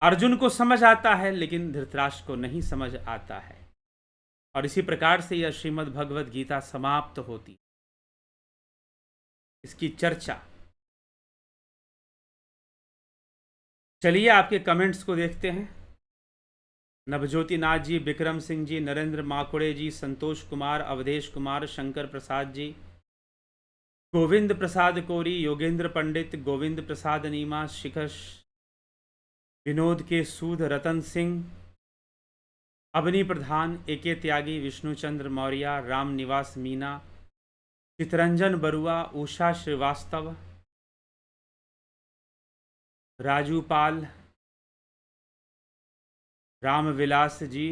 अर्जुन को समझ आता है लेकिन धृतराष्ट्र को नहीं समझ आता है। और इसी प्रकार से यह श्रीमद् भगवद गीता समाप्त होती, इसकी चर्चा। चलिए आपके कमेंट्स को देखते हैं। नवज्योति नाथ जी, विक्रम सिंह जी, नरेंद्र माकुड़े जी, संतोष कुमार, अवधेश कुमार, शंकर प्रसाद जी, गोविंद प्रसाद कोरी, योगेंद्र पंडित, गोविंद प्रसाद नीमा, शिखर, विनोद के सूद, रतन सिंह, अवनी प्रधान, एके त्यागी, विष्णुचंद्र मौर्य, राम निवास मीना, चितरंजन बरुआ, उषा श्रीवास्तव, राजू पाल, रामविलास जी,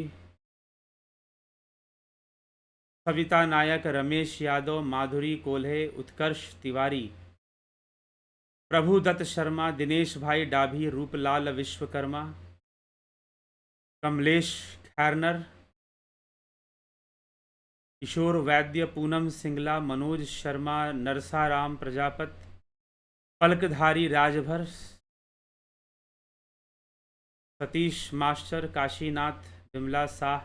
सविता नायक, रमेश यादव, माधुरी कोल्हे, उत्कर्ष तिवारी, प्रभुदत्त शर्मा, दिनेश भाई डाभी, रूपलाल विश्वकर्मा, कमलेश खैरनर, किशोर वैद्य, पूनम सिंगला, मनोज शर्मा, नरसाराम प्रजापत, पलकधारी राजभर, सतीश मास्टर, काशीनाथ, विमला शाह,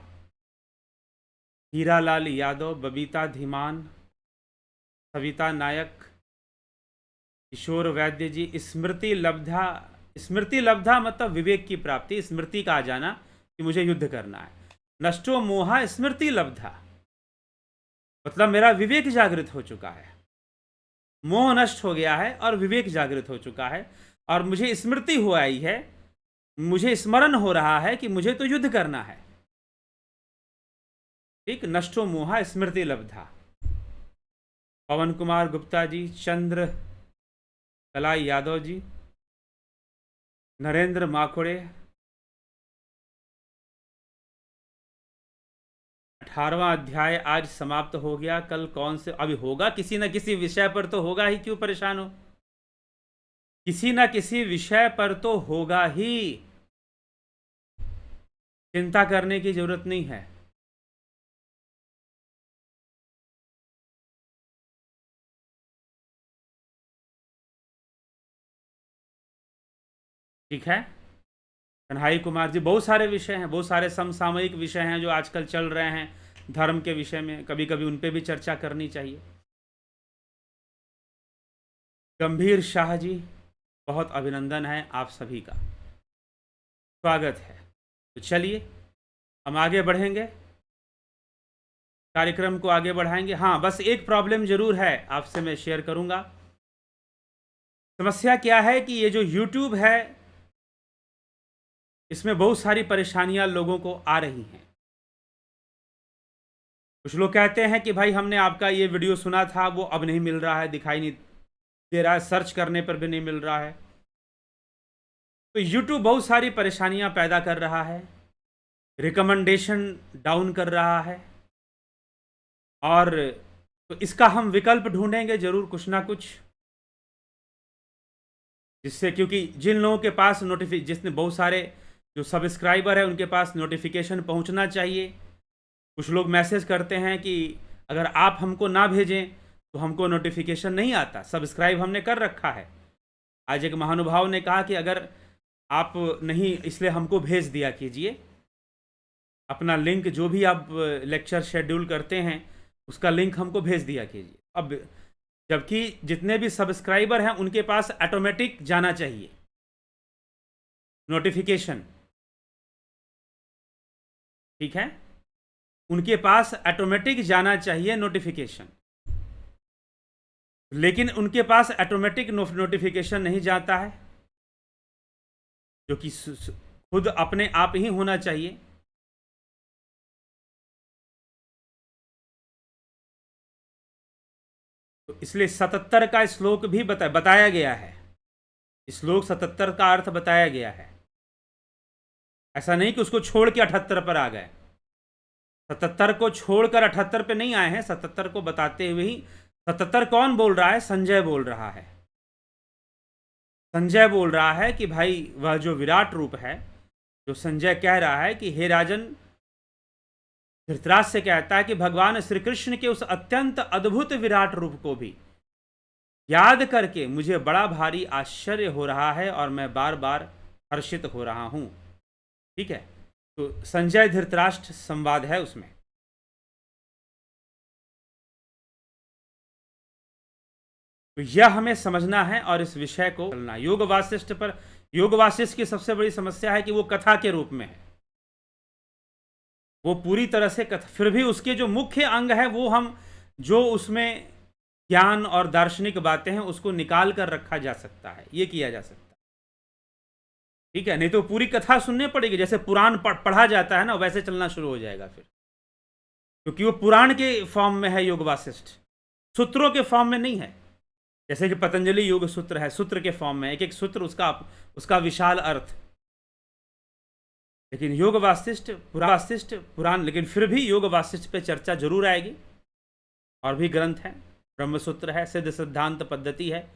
हीरालाल यादव, बबीता धीमान, सविता नायक, किशोर वैद्य जी, स्मृति लब्धा। स्मृति लब्धा मतलब विवेक की प्राप्ति, स्मृति का आ जाना कि मुझे युद्ध करना है। नष्टो मोहा स्मृति लब्धा मतलब मेरा विवेक जागृत हो चुका है, मोह नष्ट हो गया है और विवेक जागृत हो चुका है, और मुझे स्मृति हो आई है, मुझे स्मरण हो रहा है कि मुझे तो युद्ध करना है। ठीक, नष्टो मोहा स्मृति लब्धा। पवन कुमार गुप्ता जी, चंद्र कलाई यादव जी, नरेंद्र माकुड़े, 18वां अध्याय आज समाप्त हो गया। कल कौन से अभी होगा, किसी न किसी विषय पर तो होगा ही, क्यों परेशान हो, किसी न किसी विषय पर तो होगा ही, चिंता करने की जरूरत नहीं है। ठीक है, कन्हई कुमार जी, बहुत सारे विषय हैं, बहुत सारे समसामयिक विषय हैं जो आजकल चल रहे हैं धर्म के विषय में, कभी कभी उन पे भी चर्चा करनी चाहिए। गंभीर शाह जी, बहुत अभिनंदन है आप सभी का, स्वागत है। तो चलिए हम आगे बढ़ेंगे, कार्यक्रम को आगे बढ़ाएंगे। हाँ, बस एक प्रॉब्लम जरूर है, आपसे मैं शेयर करूंगा। समस्या क्या है कि ये जो YouTube है, इसमें बहुत सारी परेशानियां लोगों को आ रही हैं। कुछ लोग कहते हैं कि भाई हमने आपका ये वीडियो सुना था, वो अब नहीं मिल रहा है, दिखाई नहीं दे रहा है, सर्च करने पर भी नहीं मिल रहा है। तो YouTube बहुत सारी परेशानियां पैदा कर रहा है, रिकमेंडेशन डाउन कर रहा है, और तो इसका हम विकल्प ढूंढेंगे जरूर कुछ ना कुछ, जिससे, क्योंकि जिन लोगों के पास जिसने बहुत सारे जो सब्सक्राइबर है उनके पास नोटिफिकेशन पहुंचना चाहिए। कुछ लोग मैसेज करते हैं कि अगर आप हमको ना भेजें तो हमको नोटिफिकेशन नहीं आता, सब्सक्राइब हमने कर रखा है। आज एक महानुभाव ने कहा कि अगर आप नहीं, इसलिए हमको भेज दिया कीजिए अपना लिंक, जो भी आप लेक्चर शेड्यूल करते हैं उसका लिंक हमको भेज दिया कीजिए। अब जबकि जितने भी सब्सक्राइबर हैं उनके पास ऑटोमेटिक जाना चाहिए नोटिफिकेशन, ठीक है, उनके पास ऑटोमेटिक जाना चाहिए नोटिफिकेशन, लेकिन उनके पास ऑटोमेटिक नोटिफिकेशन नहीं जाता है, जो कि खुद अपने आप ही होना चाहिए। तो इसलिए 77 का श्लोक भी बताया गया है श्लोक 77 का अर्थ बताया गया है। ऐसा नहीं कि उसको छोड़ के 78 पर आ गए। 77 को छोड़कर 78 पे नहीं आए हैं। 77 को बताते हुए ही 77 कौन बोल रहा है? संजय बोल रहा है। संजय बोल रहा है कि भाई वह जो विराट रूप है, जो संजय कह रहा है कि हे राजन, धृतराष्ट्र से कहता है कि भगवान श्री कृष्ण के उस अत्यंत अद्भुत विराट रूप को भी याद करके मुझे बड़ा भारी आश्चर्य हो रहा है और मैं बार बार हर्षित हो रहा हूं। ठीक है, तो संजय धृतराष्ट्र संवाद है उसमें। तो यह हमें समझना है और इस विषय को चलना। योग वासिष्ठ पर, योग वासिष्ठ की सबसे बड़ी समस्या है कि वो कथा के रूप में है। वो पूरी तरह से कथा, फिर भी उसके जो मुख्य अंग है वो हम, जो उसमें ज्ञान और दार्शनिक बातें हैं उसको निकाल कर रखा जा सकता है, ये किया जा सकता है। ठीक है, नहीं तो पूरी कथा सुननी पड़ेगी। जैसे पुराण पढ़ा जाता है ना, वैसे चलना शुरू हो जाएगा फिर, क्योंकि वो पुराण के फॉर्म में है योग वासिष्ठ, सूत्रों के फॉर्म में नहीं है। जैसे कि पतंजलि योग सूत्र है, सूत्र के फॉर्म में, एक एक सूत्र उसका विशाल अर्थ। लेकिन योग वासिष्ठ पुराण, लेकिन फिर भी योग वासिष्ठ पे चर्चा जरूर आएगी। और भी ग्रंथ हैं, ब्रह्मसूत्र है, सिद्ध सिद्धांत पद्धति है।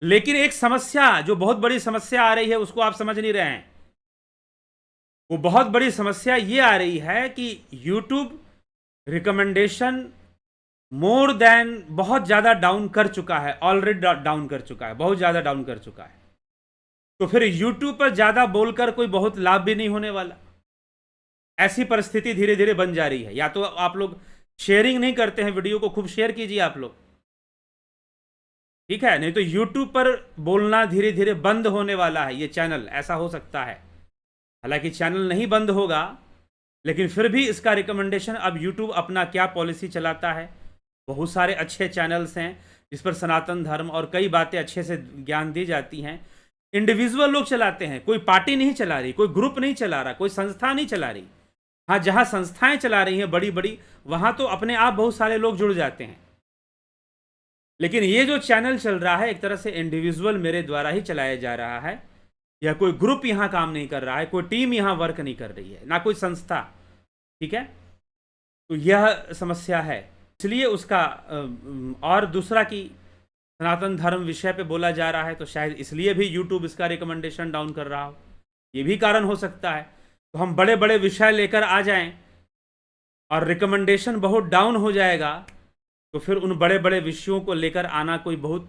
लेकिन एक समस्या, जो बहुत बड़ी समस्या आ रही है, उसको आप समझ नहीं रहे हैं। वो बहुत बड़ी समस्या ये आ रही है कि YouTube रिकमेंडेशन मोर देन बहुत ज़्यादा डाउन कर चुका है, ऑलरेडी डाउन कर चुका है, बहुत ज़्यादा डाउन कर चुका है। तो फिर YouTube पर ज़्यादा बोलकर कोई बहुत लाभ भी नहीं होने वाला। ऐसी परिस्थिति धीरे धीरे बन जा रही है। या तो आप लोग शेयरिंग नहीं करते हैं वीडियो को, खूब शेयर कीजिए आप लोग, ठीक है, नहीं तो YouTube पर बोलना धीरे धीरे बंद होने वाला है ये चैनल, ऐसा हो सकता है। हालांकि चैनल नहीं बंद होगा, लेकिन फिर भी इसका रिकमेंडेशन, अब YouTube अपना क्या पॉलिसी चलाता है। बहुत सारे अच्छे चैनल्स हैं जिस पर सनातन धर्म और कई बातें अच्छे से ज्ञान दी जाती हैं। इंडिविजुअल लोग चलाते हैं, कोई पार्टी नहीं चला रही, कोई ग्रुप नहीं चला रहा, कोई संस्था नहीं चला रही। हाँ, जहाँ संस्थाएं चला रही हैं बड़ी बड़ी, वहाँ तो अपने आप बहुत सारे लोग जुड़ जाते हैं। लेकिन ये जो चैनल चल रहा है, एक तरह से इंडिविजुअल मेरे द्वारा ही चलाया जा रहा है। या कोई ग्रुप यहाँ काम नहीं कर रहा है, कोई टीम यहाँ वर्क नहीं कर रही है, ना कोई संस्था। ठीक है, तो यह समस्या है। इसलिए उसका और दूसरा कि सनातन धर्म विषय पे बोला जा रहा है, तो शायद इसलिए भी YouTube इसका रिकमेंडेशन डाउन कर रहा हो, ये भी कारण हो सकता है। तो हम बड़े बड़े विषय लेकर आ जाएं और रिकमेंडेशन बहुत डाउन हो जाएगा, तो फिर उन बड़े बड़े विषयों को लेकर आना कोई बहुत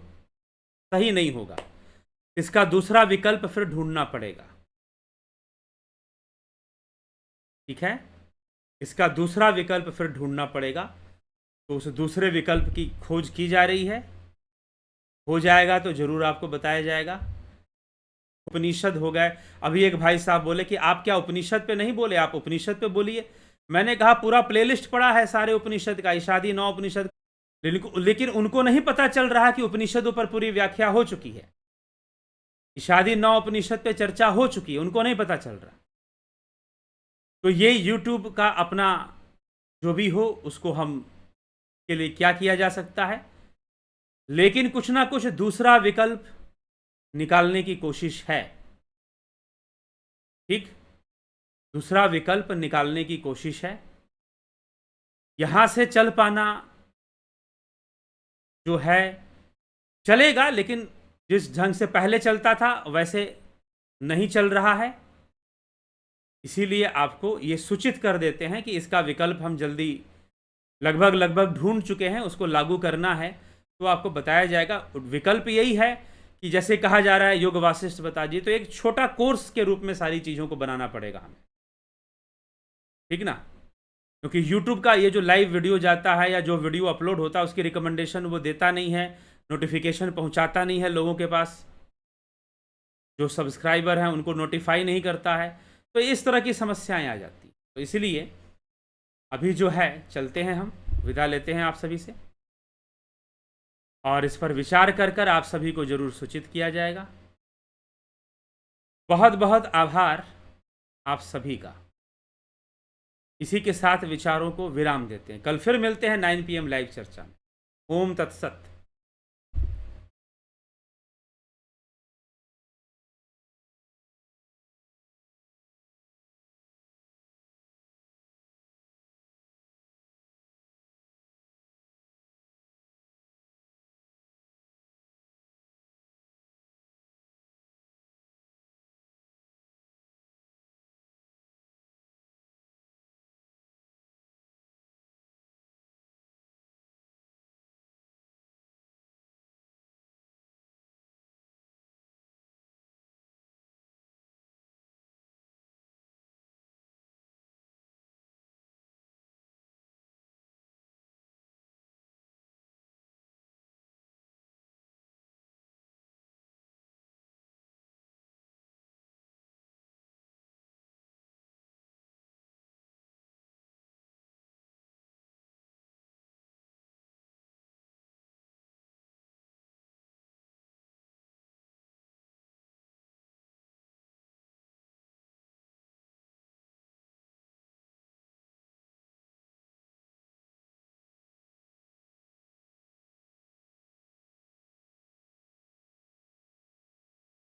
सही नहीं होगा। इसका दूसरा विकल्प फिर ढूंढना पड़ेगा। ठीक है, इसका दूसरा विकल्प फिर ढूंढना पड़ेगा। तो उस दूसरे विकल्प की खोज की जा रही है, हो जाएगा तो जरूर आपको बताया जाएगा। उपनिषद हो गए। अभी एक भाई साहब बोले कि आप क्या उपनिषद पे नहीं बोले, आप उपनिषद पे बोलिए। मैंने कहा पूरा प्लेलिस्ट पड़ा है सारे उपनिषद का, इषादी 9 उपनिषद, लेकिन उनको नहीं पता चल रहा कि उपनिषदों पर पूरी व्याख्या हो चुकी है। इषादी 9 उपनिषद पे चर्चा हो चुकी है, उनको नहीं पता चल रहा। तो ये YouTube का अपना जो भी हो, उसको हम के लिए क्या किया जा सकता है, लेकिन कुछ ना कुछ दूसरा विकल्प निकालने की कोशिश है। ठीक, दूसरा विकल्प निकालने की कोशिश है। यहां से चल पाना जो है चलेगा, लेकिन जिस ढंग से पहले चलता था वैसे नहीं चल रहा है। इसीलिए आपको ये सूचित कर देते हैं कि इसका विकल्प हम जल्दी लगभग ढूंढ चुके हैं, उसको लागू करना है तो आपको बताया जाएगा। विकल्प यही है कि जैसे कहा जा रहा है योग वासिष्ठ बता दिए, तो एक छोटा कोर्स के रूप में सारी चीज़ों को बनाना पड़ेगा हमें, ठीक ना। क्योंकि YouTube का ये जो लाइव वीडियो जाता है या जो वीडियो अपलोड होता है, उसकी रिकमेंडेशन वो देता नहीं है, नोटिफिकेशन पहुंचाता नहीं है लोगों के पास, जो सब्सक्राइबर हैं उनको नोटिफाई नहीं करता है। तो इस तरह की समस्याएं आ जाती। तो इसीलिए अभी जो है चलते हैं, हम विदा लेते हैं आप सभी से, और इस पर विचार कर कर आप सभी को जरूर सूचित किया जाएगा। बहुत बहुत आभार आप सभी का। इसी के साथ विचारों को विराम देते हैं। कल फिर मिलते हैं 9 PM लाइव चर्चा में। ओम तत्सत।